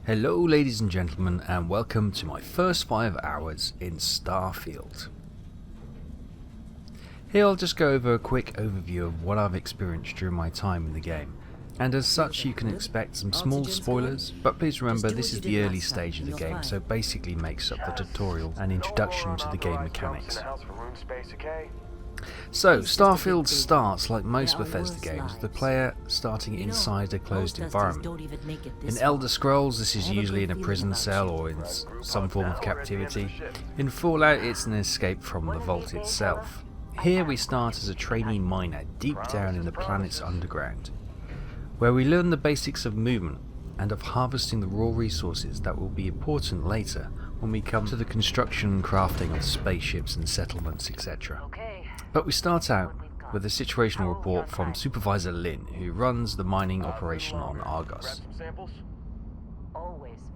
Hello ladies and gentlemen, and welcome to my first 5 hours in Starfield. Here I'll just go over a quick overview of what I've experienced during my time in the game, and as such you can expect some small spoilers, but please remember this is the early stage of the game, so basically makes up the tutorial and introduction to the game mechanics. So, Starfield starts like most Bethesda games, with the player starting inside a closed environment. In Elder Scrolls this is usually in a prison cell or in some form of captivity. In Fallout it's an escape from the vault itself. Here we start as a trainee miner deep down in the planet's underground, where we learn the basics of movement and of harvesting the raw resources that will be important later when we come to the construction and crafting of spaceships and settlements, etc. But we start out with a situational report from Supervisor Lynn, who runs the mining operation on Argos.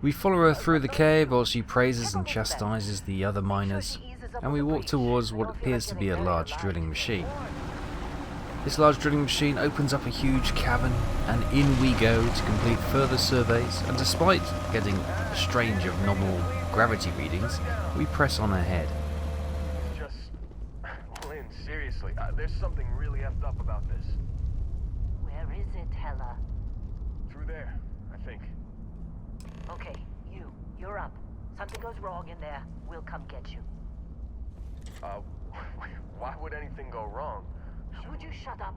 We follow her through the cave while she praises and chastises the other miners, and we walk towards what appears to be a large drilling machine. This large drilling machine opens up a huge cavern, and in we go to complete further surveys, and despite getting strange abnormal gravity readings, we press on ahead. Seriously, there's something really effed up about this. Where is it, Hella? Through there, I think. Okay, you're up. Something goes wrong in there, we'll come get you. Why would anything go wrong? Would you shut up?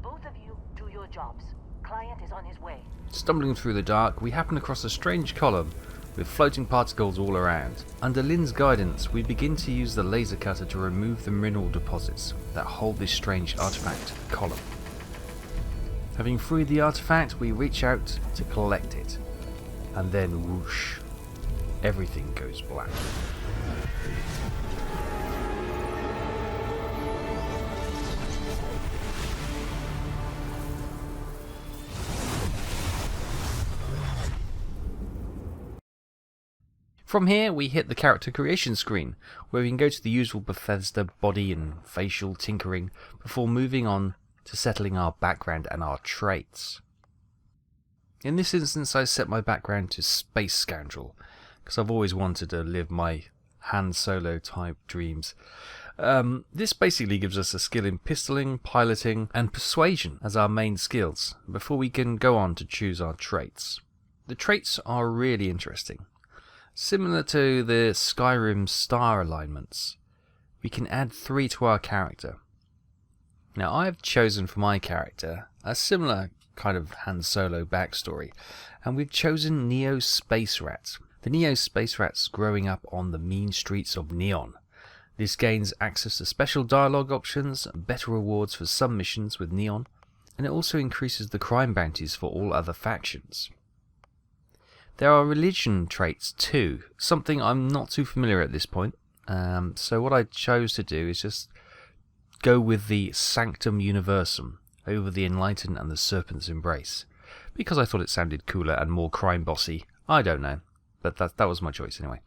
Both of you do your jobs. Client is on his way. Stumbling through the dark, we happen across a strange column with floating particles all around. Under Lynn's guidance, we begin to use the laser cutter to remove the mineral deposits that hold this strange artifact column. Having freed the artifact, we reach out to collect it, and then whoosh, everything goes black. From here we hit the character creation screen, where we can go to the usual Bethesda body and facial tinkering before moving on to settling our background and our traits. In this instance I set my background to Space Scoundrel, because I've always wanted to live my Han Solo type dreams. This basically gives us a skill in pistoling, piloting and persuasion as our main skills, before we can go on to choose our traits. The traits are really interesting. Similar to the Skyrim star alignments, we can add 3 to our character. Now I have chosen for my character a similar kind of Han Solo backstory, and we've chosen Neo Space Rat. The Neo Space Rat's growing up on the mean streets of Neon. This gains access to special dialogue options, better rewards for some missions with Neon, and it also increases the crime bounties for all other factions. There are religion traits too, something I'm not too familiar at this point, so what I chose to do is just go with the Sanctum Universum over the Enlightened and the Serpent's Embrace, because I thought it sounded cooler and more crime bossy. I don't know, but that was my choice anyway.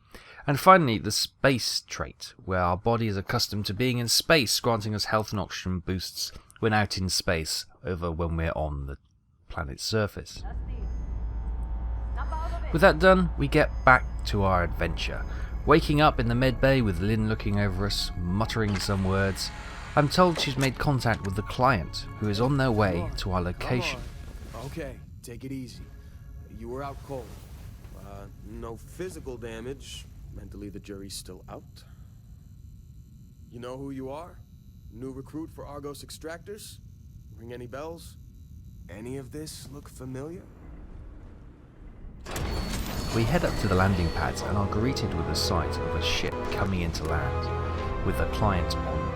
And finally, the Space trait, where our body is accustomed to being in space, granting us health and oxygen boosts when out in space over when we're on the planet's surface. With that done, we get back to our adventure. Waking up in the med bay with Lynn looking over us, muttering some words, I'm told she's made contact with the client, who is on their way to our location. Okay, take it easy. You were out cold. No physical damage. Mentally, the jury's still out. You know who you are? New recruit for Argos Extractors? Ring any bells? Any of this look familiar? We head up to the landing pads and are greeted with the sight of a ship coming into land, with a client on board.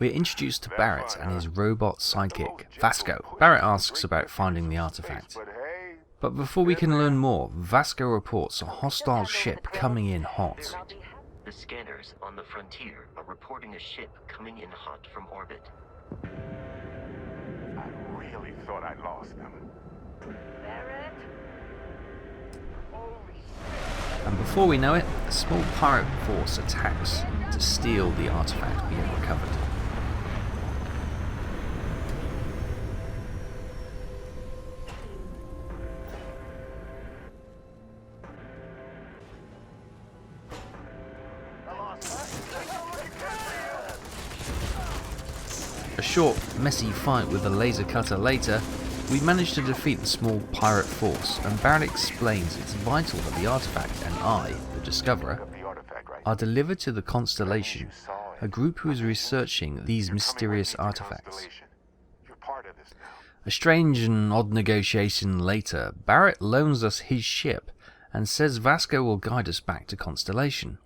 We're introduced to Barrett and his robot sidekick, Vasco. Barrett asks about finding the artifact. But before we can learn more, Vasco reports a hostile ship coming in hot. The scanners on the frontier are reporting a ship coming in hot from orbit. I really thought I lost them. Barrett? Holy shit! And before we know it, a small pirate force attacks to steal the artifact we had recovered. A short, messy fight with a laser cutter later, we managed to defeat the small pirate force, and Barrett explains it's vital that the artifact and I, the Discoverer, The artifact, right? are delivered to the Constellation, a group who is researching these mysterious artifacts. You're part of this now. A strange and odd negotiation later, Barrett loans us his ship and says Vasco will guide us back to Constellation.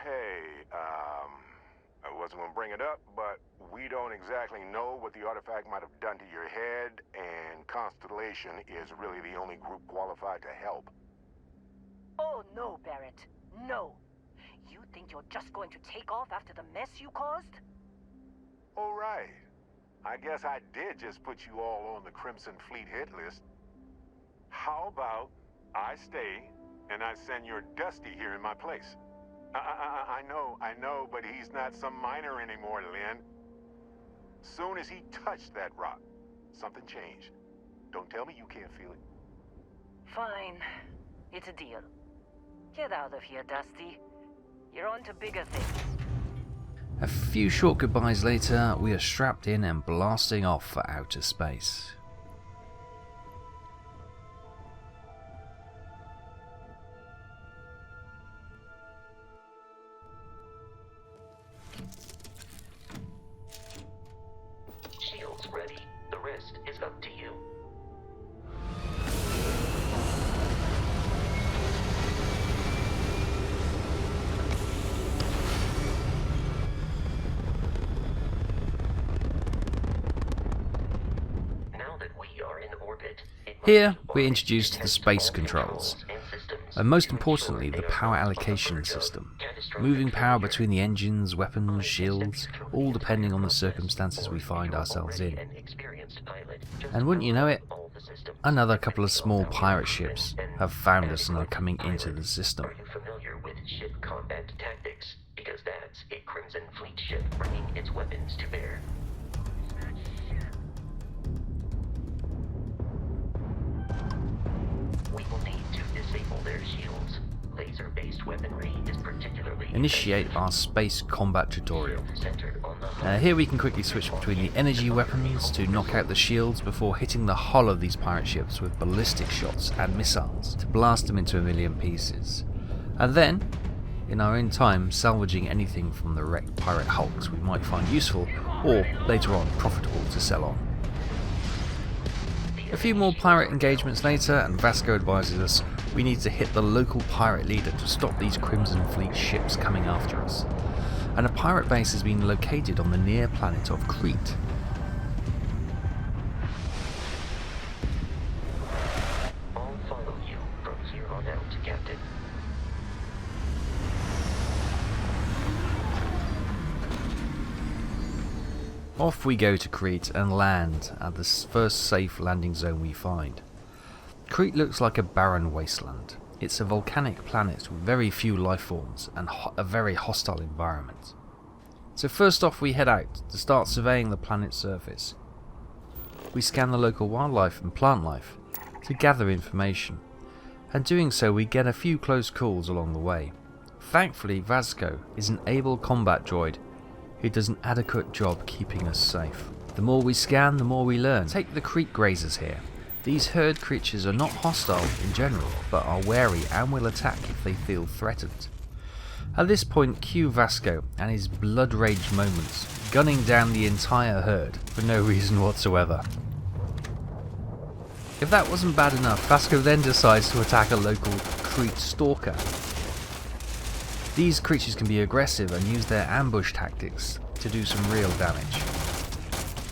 Hey, I wasn't gonna bring it up, but we don't exactly know what the artifact might have done to your head, and Constellation is really the only group qualified to help. Oh no, Barrett. No. You think you're just going to take off after the mess you caused? All right. I guess I did just put you all on the Crimson Fleet hit list. How about I stay and I send your Dusty here in my place? I know, but he's not some miner anymore, Lynn. Soon as he touched that rock, something changed. Don't tell me you can't feel it. Fine. It's a deal. Get out of here, Dusty. You're on to bigger things. A few short goodbyes later, we are strapped in and blasting off for outer space. Shields ready. The rest is up to you. Now that we are in orbit, Here, we're introduced to the space controls, and most importantly, the power allocation system, moving power between the engines, weapons, shields, all depending on the circumstances we find ourselves in. And wouldn't you know it, another couple of small pirate ships have found us and are coming into the system. Are you familiar with ship combat tactics? Because that's a Crimson Fleet ship bringing its weapons to bear. We will need to disable their shields. Laser-based weaponry is particularly Initiate our space combat tutorial. centered on the Here we can quickly switch between the energy weapons to knock out the shields before hitting the hull of these pirate ships with ballistic shots and missiles to blast them into a million pieces. And then, in our own time, salvaging anything from the wrecked pirate hulks we might find useful or later on profitable to sell on. A few more pirate engagements later, and Vasco advises us we need to hit the local pirate leader to stop these Crimson Fleet ships coming after us. And a pirate base has been located on the near planet of Crete. I'll follow you from here on out, Captain. Off we go to Crete and land at the first safe landing zone we find. Crete looks like a barren wasteland. It's a volcanic planet with very few life forms and a very hostile environment. So first off we head out to start surveying the planet's surface. We scan the local wildlife and plant life to gather information, and doing so we get a few close calls along the way. Thankfully Vasco is an able combat droid who does an adequate job keeping us safe. The more we scan, the more we learn. Take the Crete grazers here. These herd creatures are not hostile in general, but are wary and will attack if they feel threatened. At this point, cue Vasco and his blood rage moments, gunning down the entire herd for no reason whatsoever. If that wasn't bad enough, Vasco then decides to attack a local Crete stalker. These creatures can be aggressive and use their ambush tactics to do some real damage.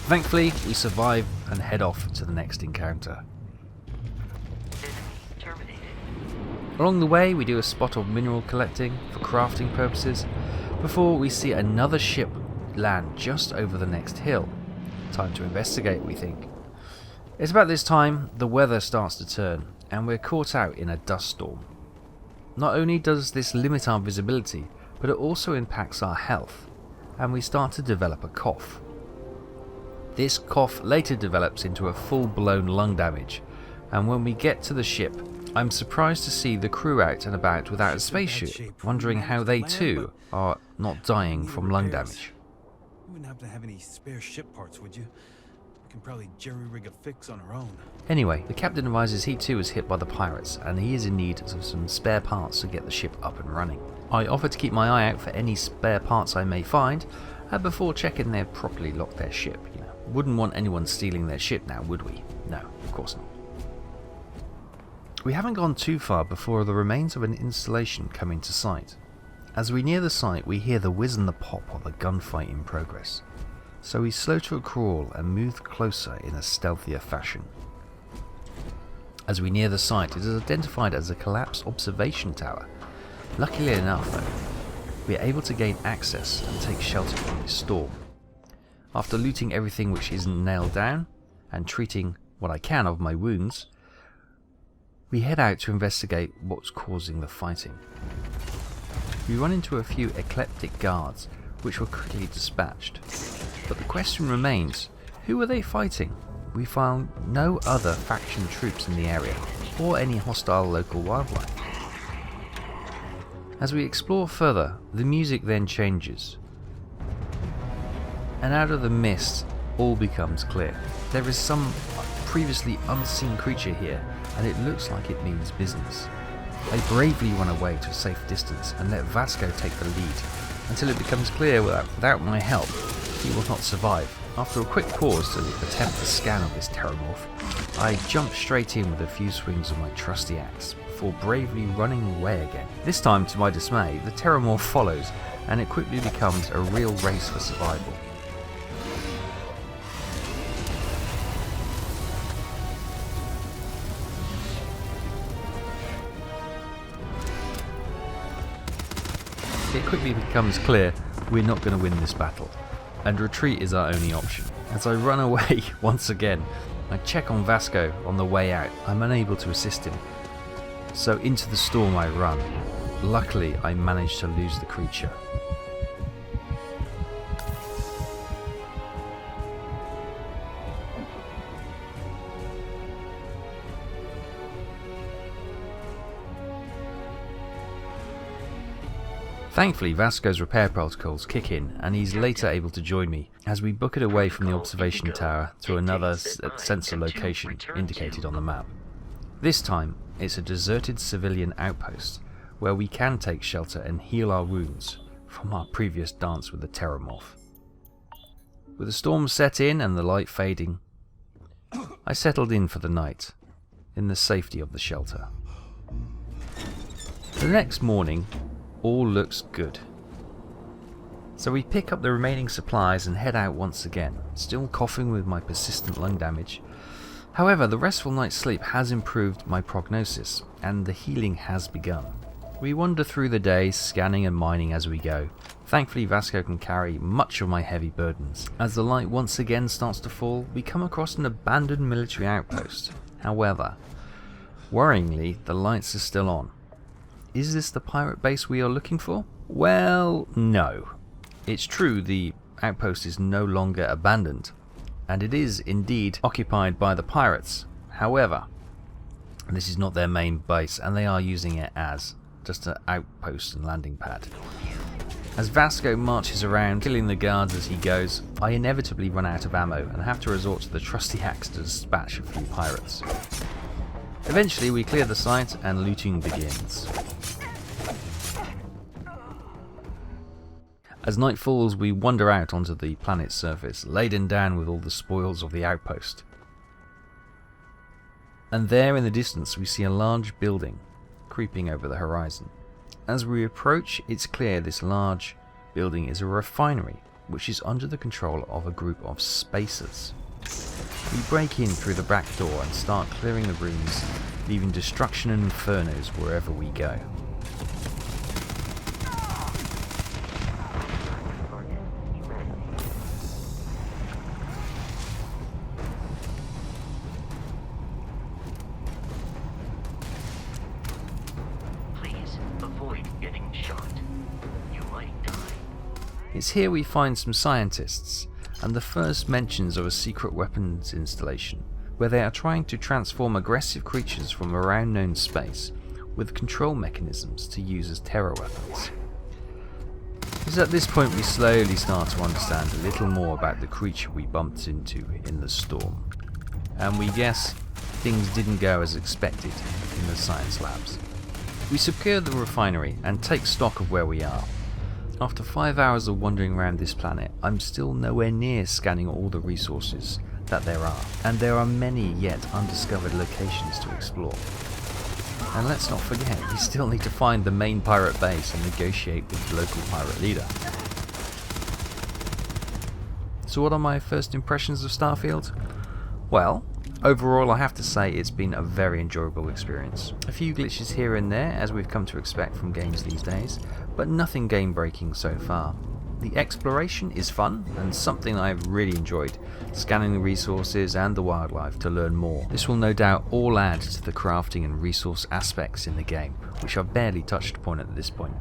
Thankfully, we survive and head off to the next encounter. Along the way we do a spot of mineral collecting for crafting purposes before we see another ship land just over the next hill. Time to investigate, we think. It's about this time the weather starts to turn and we're caught out in a dust storm. Not only does this limit our visibility, but it also impacts our health, and we start to develop a cough. This cough later develops into a full-blown lung damage, and when we get to the ship, I'm surprised to see the crew out and about without a spacesuit, wondering how they too are not dying from lung damage. You wouldn't happen to have any spare ship parts, would you? We can probably jerry-rig a fix on our own. Anyway, the captain advises he too was hit by the pirates, and he is in need of some spare parts to get the ship up and running. I offer to keep my eye out for any spare parts I may find, before checking they've properly locked their ship. Wouldn't want anyone stealing their ship now, would we? No, of course not. We haven't gone too far before the remains of an installation come into sight. As we near the site, we hear the whiz and the pop of a gunfight in progress, so we slow to a crawl and move closer in a stealthier fashion. As we near the site, it is identified as a collapsed observation tower. Luckily enough, though, we are able to gain access and take shelter from this storm. After looting everything which isn't nailed down, and treating what I can of my wounds, we head out to investigate what's causing the fighting. We run into a few eclectic guards, which were quickly dispatched. But the question remains, who are they fighting? We found no other faction troops in the area, or any hostile local wildlife. As we explore further, the music then changes, and out of the mist, all becomes clear. There is some previously unseen creature here, and it looks like it means business. I bravely run away to a safe distance and let Vasco take the lead, until it becomes clear that without my help, he will not survive. After a quick pause to attempt the scan of this terramorph, I jump straight in with a few swings of my trusty axe, before bravely running away again. This time, to my dismay, the terramorph follows, and it quickly becomes a real race for survival. It quickly becomes clear we're not going to win this battle, and retreat is our only option. As I run away once again, I check on Vasco on the way out. I'm unable to assist him, so into the storm I run. Luckily, I managed to lose the creature. Thankfully, Vasco's repair protocols kick in, and he's later able to join me as we book it away from the observation tower to another sensor location indicated on the map. This time, it's a deserted civilian outpost where we can take shelter and heal our wounds from our previous dance with the terramorph. With the storm set in and the light fading, I settled in for the night in the safety of the shelter. The next morning, all looks good. So we pick up the remaining supplies and head out once again, still coughing with my persistent lung damage. However, the restful night's sleep has improved my prognosis, and the healing has begun. We wander through the day, scanning and mining as we go. Thankfully, Vasco can carry much of my heavy burdens. As the light once again starts to fall, we come across an abandoned military outpost. However, worryingly, the lights are still on. Is this the pirate base we are looking for? Well, no. It's true the outpost is no longer abandoned, and it is indeed occupied by the pirates. However, this is not their main base, and they are using it as just an outpost and landing pad. As Vasco marches around, killing the guards as he goes, I inevitably run out of ammo and have to resort to the trusty axe to dispatch a few pirates. Eventually we clear the site and looting begins. As night falls, we wander out onto the planet's surface, laden down with all the spoils of the outpost. And there in the distance we see a large building creeping over the horizon. As we approach, it's clear this large building is a refinery, which is under the control of a group of spacers. We break in through the back door and start clearing the rooms leaving destruction and infernos wherever we go. Please avoid getting shot. You might die. It's here we find some scientists, and the first mentions of a secret weapons installation, where they are trying to transform aggressive creatures from around known space with control mechanisms to use as terror weapons. It's at this point we slowly start to understand a little more about the creature we bumped into in the storm, and we guess things didn't go as expected in the science labs. We secure the refinery and take stock of where we are. After 5 hours of wandering around this planet, I'm still nowhere near scanning all the resources that there are, and there are many yet undiscovered locations to explore. And let's not forget, we still need to find the main pirate base and negotiate with the local pirate leader. So what are my first impressions of Starfield? Well, overall I have to say it's been a very enjoyable experience. A few glitches here and there, as we've come to expect from games these days, but nothing game breaking so far. The exploration is fun and something I've really enjoyed, scanning the resources and the wildlife to learn more. This will no doubt all add to the crafting and resource aspects in the game, which I've barely touched upon at this point.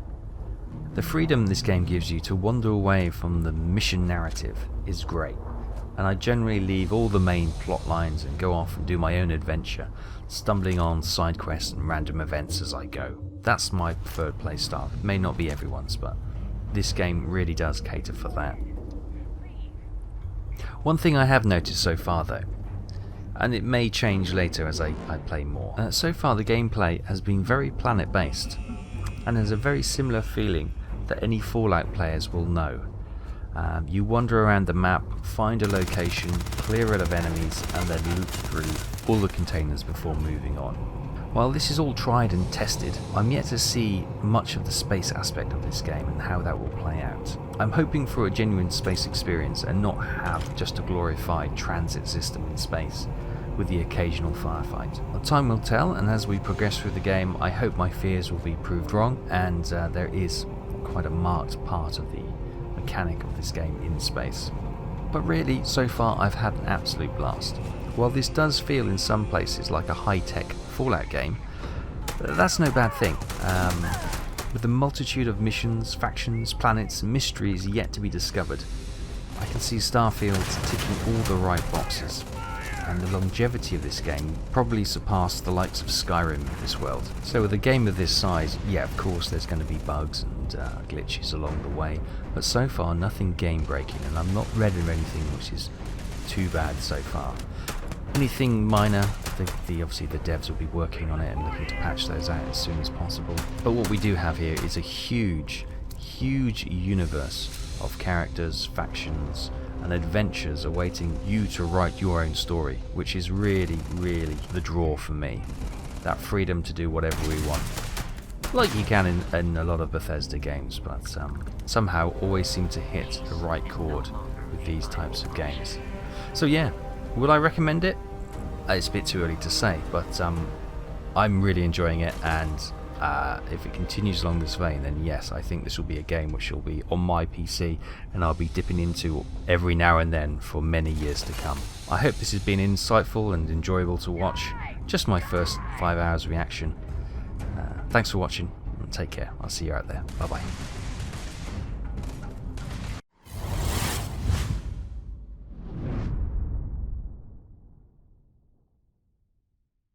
The freedom this game gives you to wander away from the mission narrative is great, and I generally leave all the main plot lines and go off and do my own adventure, stumbling on side quests and random events as I go. That's my preferred playstyle. It may not be everyone's, but this game really does cater for that. One thing I have noticed so far though, and it may change later as I play more, so far the gameplay has been very planet based and has a very similar feeling that any Fallout players will know. You wander around the map, find a location, clear it of enemies, and then loop through all the containers before moving on. While this is all tried and tested, I'm yet to see much of the space aspect of this game and how that will play out. I'm hoping for a genuine space experience and not have just a glorified transit system in space, with the occasional firefight. Well, time will tell, and as we progress through the game, I hope my fears will be proved wrong, and there is quite a marked part of the mechanic of this game in space. But really, so far I've had an absolute blast. While this does feel in some places like a high-tech Fallout game, that's no bad thing. With the multitude of missions, factions, planets, and mysteries yet to be discovered, I can see Starfield ticking all the right boxes, and the longevity of this game probably surpassed the likes of Skyrim in this world. So with a game of this size, yeah, of course there's going to be bugs and glitches along the way, but so far nothing game-breaking, and I'm not read of anything which is too bad so far. Anything minor, obviously the devs will be working on it and looking to patch those out as soon as possible. But what we do have here is a huge universe of characters, factions, and adventures awaiting you to write your own story, which is really the draw for me. That freedom to do whatever we want, like you can in a lot of Bethesda games, but somehow always seem to hit the right chord with these types of games. So yeah, would I recommend it? It's a bit too early to say, but I'm really enjoying it, and if it continues along this vein, then yes, I think this will be a game which will be on my PC and I'll be dipping into every now and then for many years to come. I hope this has been insightful and enjoyable to watch. Just my first 5 hours reaction. Thanks for watching, and take care. I'll see you out there. Bye bye.